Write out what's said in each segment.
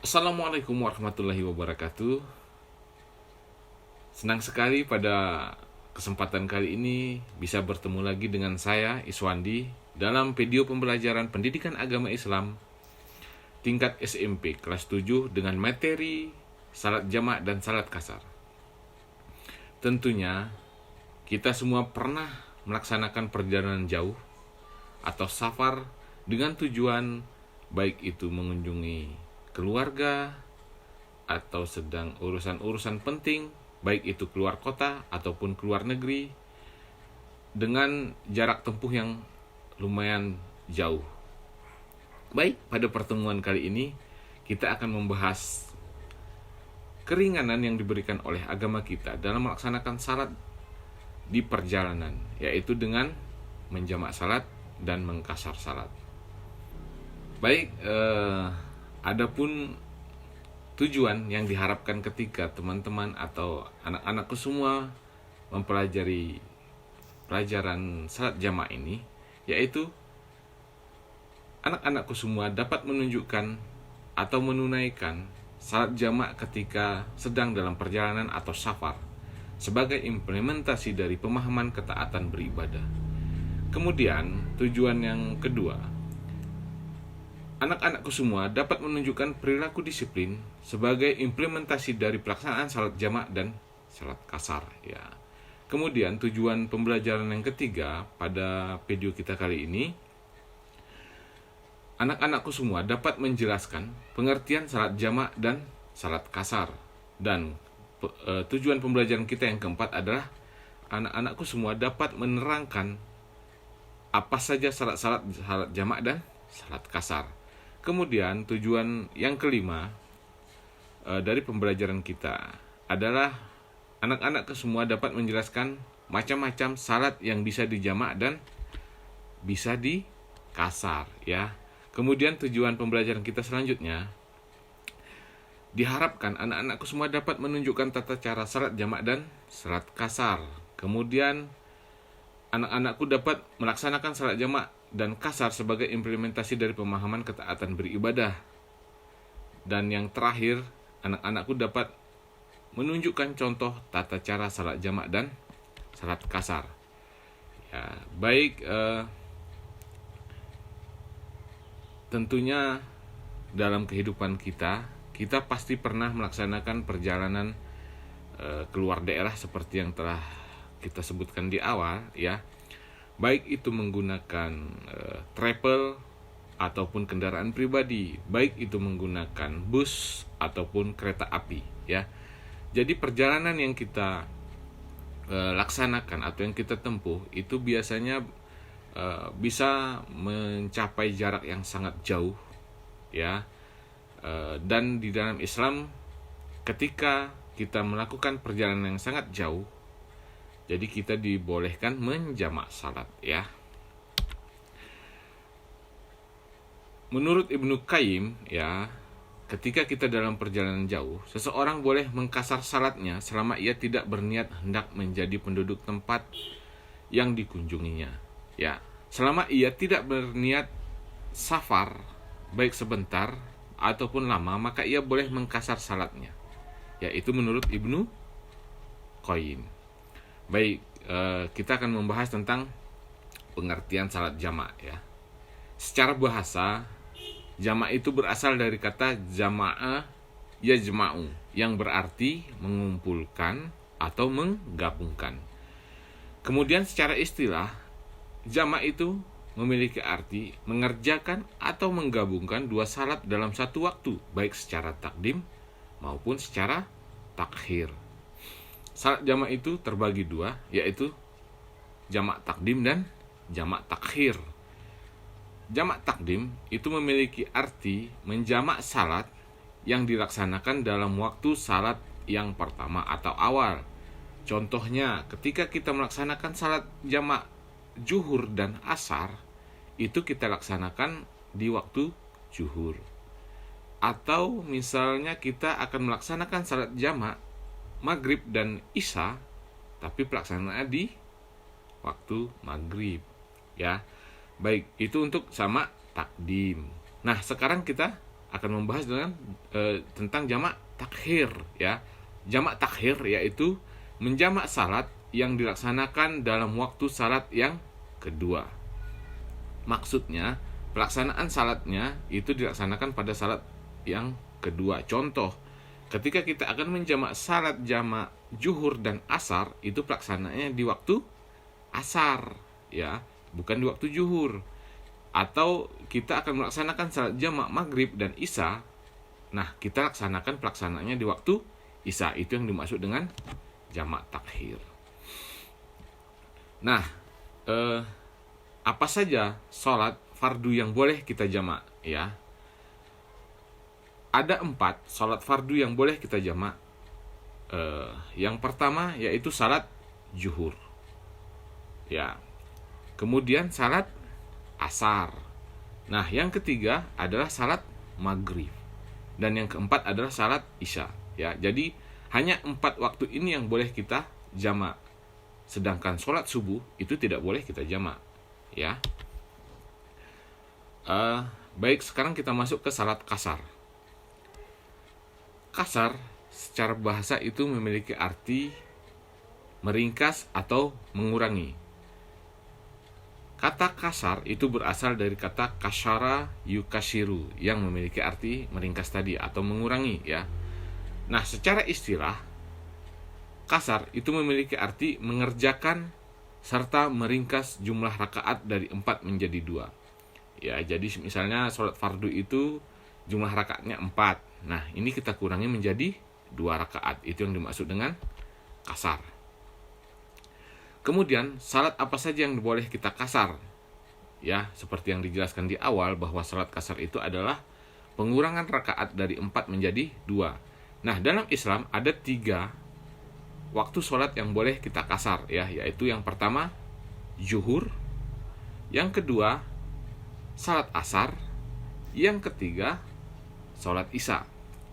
Assalamualaikum warahmatullahi wabarakatuh. Senang sekali pada kesempatan kali ini bisa bertemu lagi dengan saya, Iswandi, dalam video pembelajaran pendidikan agama Islam tingkat SMP kelas 7 dengan materi salat jamak dan salat kasar. Tentunya kita semua pernah melaksanakan perjalanan jauh atau safar dengan tujuan baik itu mengunjungi keluarga atau sedang urusan-urusan penting, baik itu keluar kota ataupun keluar negeri, dengan jarak tempuh yang lumayan jauh. Baik, pada pertemuan kali ini kita akan membahas keringanan yang diberikan oleh agama kita dalam melaksanakan salat di perjalanan, yaitu dengan menjamak salat dan mengkasar salat. Baik, adapun tujuan yang diharapkan ketika teman-teman atau anak-anakku semua mempelajari pelajaran salat jamak ini, yaitu anak-anakku semua dapat menunjukkan atau menunaikan salat jamak ketika sedang dalam perjalanan atau safar sebagai implementasi dari pemahaman ketaatan beribadah. Kemudian tujuan yang kedua, anak-anakku semua dapat menunjukkan perilaku disiplin sebagai implementasi dari pelaksanaan salat jamak dan salat kasar, ya. Kemudian tujuan pembelajaran yang ketiga pada video kita kali ini, anak-anakku semua dapat menjelaskan pengertian salat jamak dan salat kasar. Dan tujuan pembelajaran kita yang keempat adalah anak-anakku semua dapat menerangkan apa saja salat jamak dan salat kasar. Kemudian tujuan yang kelima dari pembelajaran kita adalah anak-anak semua dapat menjelaskan macam-macam salat yang bisa dijamak dan bisa dikasar, ya. Kemudian tujuan pembelajaran kita selanjutnya, diharapkan anak-anakku semua dapat menunjukkan tata cara salat jamak dan salat kasar. Kemudian anak-anakku dapat melaksanakan salat jamak dan kasar sebagai implementasi dari pemahaman ketaatan beribadah. Dan yang terakhir, anak-anakku dapat menunjukkan contoh tata cara salat jamak dan salat kasar. Ya, baik, tentunya dalam kehidupan kita pasti pernah melaksanakan perjalanan keluar daerah seperti yang telah kita sebutkan di awal, ya. Baik itu menggunakan travel ataupun kendaraan pribadi, baik itu menggunakan bus ataupun kereta api, ya. Jadi perjalanan yang kita laksanakan atau yang kita tempuh itu biasanya bisa mencapai jarak yang sangat jauh, ya. Dan di dalam Islam, ketika kita melakukan perjalanan yang sangat jauh, jadi kita dibolehkan menjamak salat, ya. Menurut Ibnu Qayyim, ya, ketika kita dalam perjalanan jauh, seseorang boleh mengkasar salatnya selama ia tidak berniat hendak menjadi penduduk tempat yang dikunjunginya, ya. Selama ia tidak berniat safar, baik sebentar ataupun lama, maka ia boleh mengkasar salatnya, ya. Itu menurut Ibnu Qayyim. Baik, kita akan membahas tentang pengertian salat jamak, ya. Secara bahasa, jamak itu berasal dari kata jama'a yajma'u, yang berarti mengumpulkan atau menggabungkan. Kemudian secara istilah, jamak itu memiliki arti mengerjakan atau menggabungkan dua salat dalam satu waktu, baik secara takdim maupun secara takhir. Salat jamak itu terbagi dua, yaitu jamak takdim dan jamak takhir. Jamak takdim itu memiliki arti menjamak salat yang dilaksanakan dalam waktu salat yang pertama atau awal. Contohnya, ketika kita melaksanakan salat jamak zuhur dan asar, itu kita laksanakan di waktu zuhur. Atau misalnya kita akan melaksanakan salat jamak maghrib dan isya, tapi pelaksanaannya di waktu maghrib, ya. Baik, itu untuk sama takdim. Nah, sekarang kita akan membahas tentang jamak takhir ya. Jamak takhir yaitu menjamak salat yang dilaksanakan dalam waktu salat yang kedua. Maksudnya, pelaksanaan salatnya itu dilaksanakan pada salat yang kedua. Contoh, ketika kita akan menjamak salat jamak zuhur dan asar, itu pelaksanaannya di waktu asar ya, bukan di waktu zuhur. Atau kita akan melaksanakan salat jamak maghrib dan isya, nah kita laksanakan pelaksanaannya di waktu isya. Itu yang dimaksud dengan jamak takhir. Nah, apa saja sholat fardu yang boleh kita jamak ya? Ada 4 sholat fardu yang boleh kita jamak. Yang pertama yaitu salat zuhur ya, kemudian salat asar. Nah, yang ketiga adalah salat maghrib, dan yang keempat adalah salat isya ya. Jadi hanya 4 waktu ini yang boleh kita jamak, sedangkan sholat subuh itu tidak boleh kita jamak ya. Baik, sekarang kita masuk ke salat kasar. Kasar secara bahasa itu memiliki arti meringkas atau mengurangi. Kata kasar itu berasal dari kata kasyara yukashiru yang memiliki arti meringkas tadi atau mengurangi ya. Nah, secara istilah kasar itu memiliki arti mengerjakan serta meringkas jumlah rakaat dari 4 menjadi 2. Ya, jadi misalnya sholat fardu itu jumlah rakaatnya 4. Nah, ini kita kurangi menjadi 2 rakaat. Itu yang dimaksud dengan kasar. Kemudian, salat apa saja yang boleh kita kasar? Ya, seperti yang dijelaskan di awal bahwa salat kasar itu adalah pengurangan rakaat dari 4 menjadi 2. Nah, dalam Islam ada 3 waktu sholat yang boleh kita kasar ya, yaitu yang pertama zuhur, yang kedua salat asar, yang ketiga sholat isya.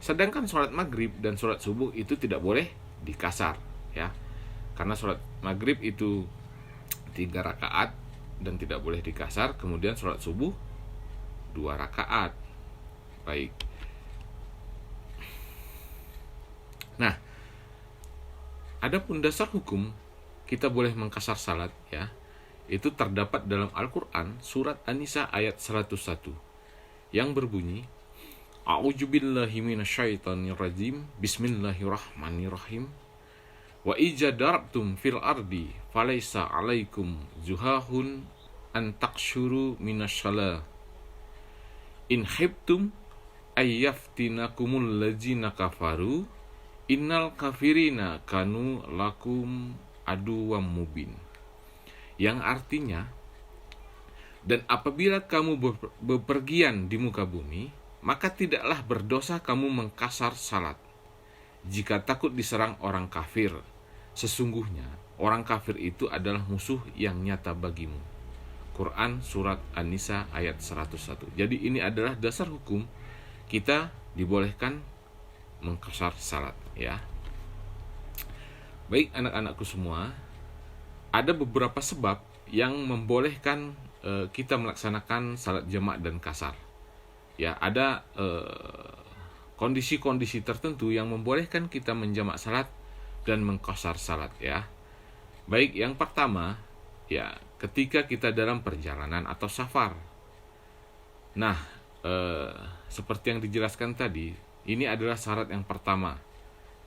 Sedangkan sholat maghrib dan sholat subuh itu tidak boleh dikasar ya, karena sholat maghrib itu 3 rakaat dan tidak boleh dikasar. Kemudian sholat subuh 2 rakaat. Baik. Nah, adapun dasar hukum kita boleh mengkasar salat ya, itu terdapat dalam Al-Qur'an surat An-Nisa ayat 101 yang berbunyi A'udzubillahi minasyaitonirrajim Bismillahirrahmanirrahim Wa ija darabtum fil ardi falaysa 'alaikum zuhahun an taqshuru minasyalah in khiftum ayyaftinakumul ladzina kafaru innal kafirina kanu lakum aduwwam mubin. Yang artinya, dan apabila kamu bepergian di muka bumi, maka tidaklah berdosa kamu mengkasar salat jika takut diserang orang kafir. Sesungguhnya orang kafir itu adalah musuh yang nyata bagimu. Quran surat An-Nisa ayat 101. Jadi ini adalah dasar hukum kita dibolehkan mengkasar salat ya. Baik anak-anakku semua, ada beberapa sebab yang membolehkan kita melaksanakan salat jamak dan kasar. Ya, ada kondisi-kondisi tertentu yang membolehkan kita menjamak salat dan mengkasar salat ya. Baik, yang pertama ya, ketika kita dalam perjalanan atau safar. Nah, seperti yang dijelaskan tadi, ini adalah syarat yang pertama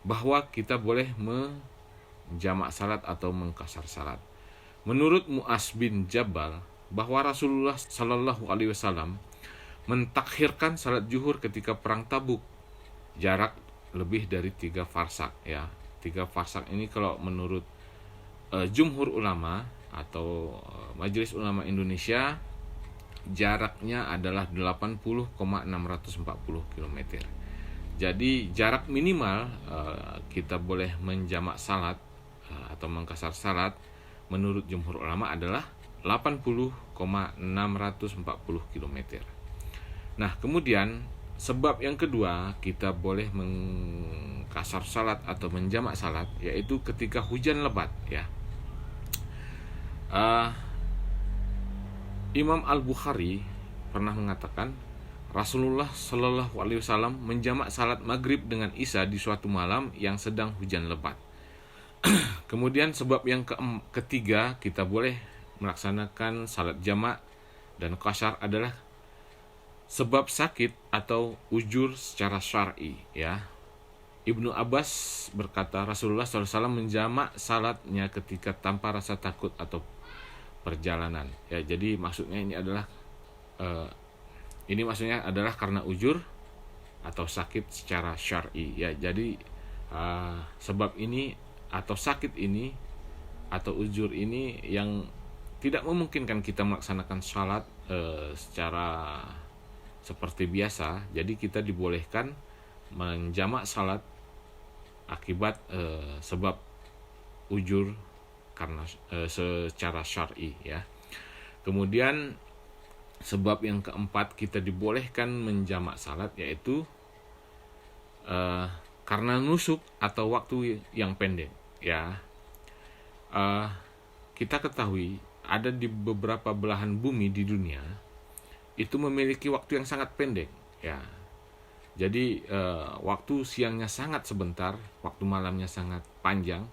bahwa kita boleh menjamak salat atau mengkasar salat. Menurut Mu'az bin Jabal bahwa Rasulullah Shallallahu Alaihi Wasallam mentakhirkan salat zuhur ketika perang Tabuk, jarak lebih dari 3 farsak ya. 3 farsak ini kalau menurut jumhur ulama atau Majelis Ulama Indonesia, jaraknya adalah 80,640 km. Jadi jarak minimal kita boleh menjamak salat atau mengkasar salat menurut jumhur ulama adalah 80,640 km. Nah, kemudian sebab yang kedua kita boleh mengkasar salat atau menjamak salat yaitu ketika hujan lebat ya. Imam Al-Bukhari pernah mengatakan Rasulullah Shallallahu Alaihi Wasallam menjamak salat maghrib dengan isya di suatu malam yang sedang hujan lebat. Kemudian sebab yang ketiga kita boleh melaksanakan salat jamak dan qashar adalah sebab sakit atau ujur secara syar'i, ya. Ibnu Abbas berkata Rasulullah SAW menjamak salatnya ketika tanpa rasa takut atau perjalanan. Ya, jadi maksudnya ini maksudnya adalah karena ujur atau sakit secara syar'i. Ya, jadi sebab ini atau sakit ini atau ujur ini yang tidak memungkinkan kita melaksanakan salat secara seperti biasa. Jadi kita dibolehkan menjamak salat akibat sebab ujur karena secara syar'i, ya. Kemudian sebab yang keempat kita dibolehkan menjamak salat yaitu karena nusuk atau waktu yang pendek, ya. Kita ketahui ada di beberapa belahan bumi di dunia itu memiliki waktu yang sangat pendek, ya. Jadi waktu siangnya sangat sebentar, waktu malamnya sangat panjang.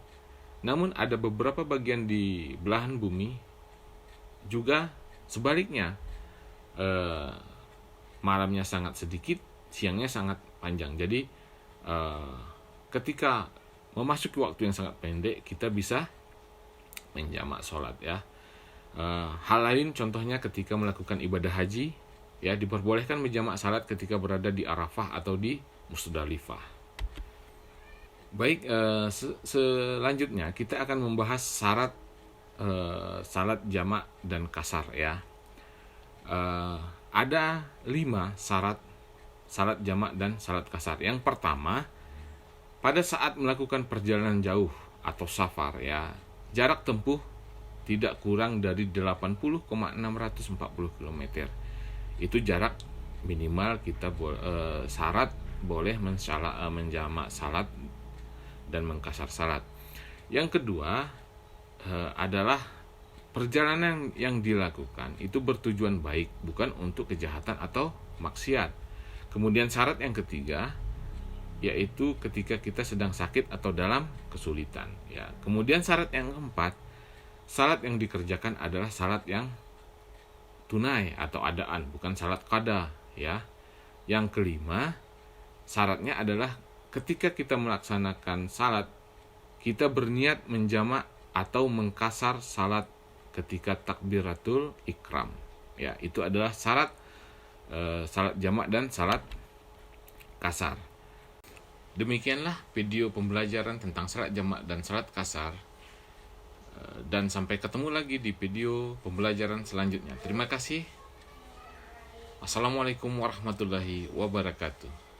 Namun ada beberapa bagian di belahan bumi juga sebaliknya, malamnya sangat sedikit, siangnya sangat panjang. Jadi ketika memasuki waktu yang sangat pendek, kita bisa menjamak sholat, ya. Hal lain contohnya ketika melakukan ibadah haji, ya, diperbolehkan menjamak salat ketika berada di Arafah atau di Musdalifah. Baik, selanjutnya kita akan membahas syarat salat jamak dan qashar, ya. Ada 5 syarat salat jamak dan salat qashar. Yang pertama, pada saat melakukan perjalanan jauh atau safar, ya, jarak tempuh tidak kurang dari 80,640 km. Itu jarak minimal kita syarat boleh menjamak salat dan mengqashar salat. Yang kedua adalah perjalanan yang dilakukan itu bertujuan baik, bukan untuk kejahatan atau maksiat. Kemudian syarat yang ketiga yaitu ketika kita sedang sakit atau dalam kesulitan, ya. Kemudian syarat yang keempat, salat yang dikerjakan adalah salat yang tunai atau adaan, bukan salat qada, ya. Yang kelima, syaratnya adalah ketika kita melaksanakan salat, kita berniat menjamak atau mengqashar salat ketika takbiratul ikram, ya. Itu adalah syarat salat jamak dan salat qashar. Demikianlah video pembelajaran tentang salat jamak dan salat qashar. Dan sampai ketemu lagi di video pembelajaran selanjutnya. Terima kasih. Assalamualaikum warahmatullahi wabarakatuh.